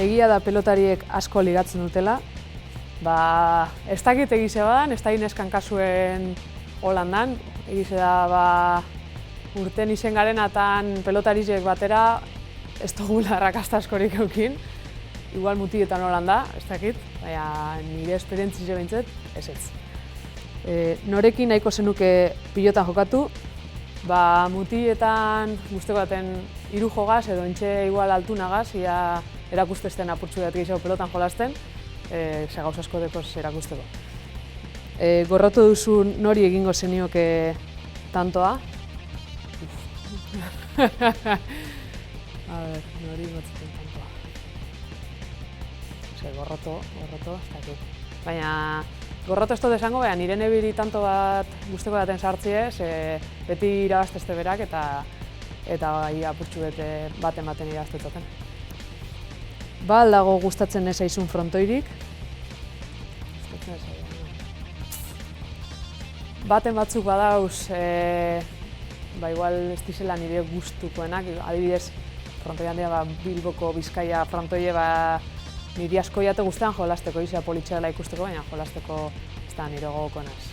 egia da pelotariek asko ligatzen dutela. Ez dakit egize badan, ez da ineskan kasuen holandan. Egize da, urten izen garenatan pelotariek batera ez dugula arrakasta askorik eukin. Igual mutietan holanda, ez dakit, baina nire esperientzia behintzat, ez. Norekin nahiko zenuke pilotan jokatu, mutietan guzteko baten 3 jogaz edo entxe igual altunagaz, ia erakustesten apurtzu bat gehiago pelotan jolasten, gauz asko dekoz erakusteko. Gorrotu duzu nori egingo zenioke tantoa? A ber, nori gotzen tantoa. Gorroto, ez dakit. Baina, gorroto ez dut esango, baina nire nebiri tanto bat guzteko baten sartziez, beti irabaztezte berak eta apurtxu baten irabaztetzaten. Aldago gustatzen ez aizun frontoirik. Baten batzuk badauz, igual ez dizela nire gustukoenak, adibidez, frontoi handia Bilboko Bizkaia frontoie niri asko jate guztean jolasteko, izan politxeala ikusteko, baina jolasteko ez da nire gogokoenaz.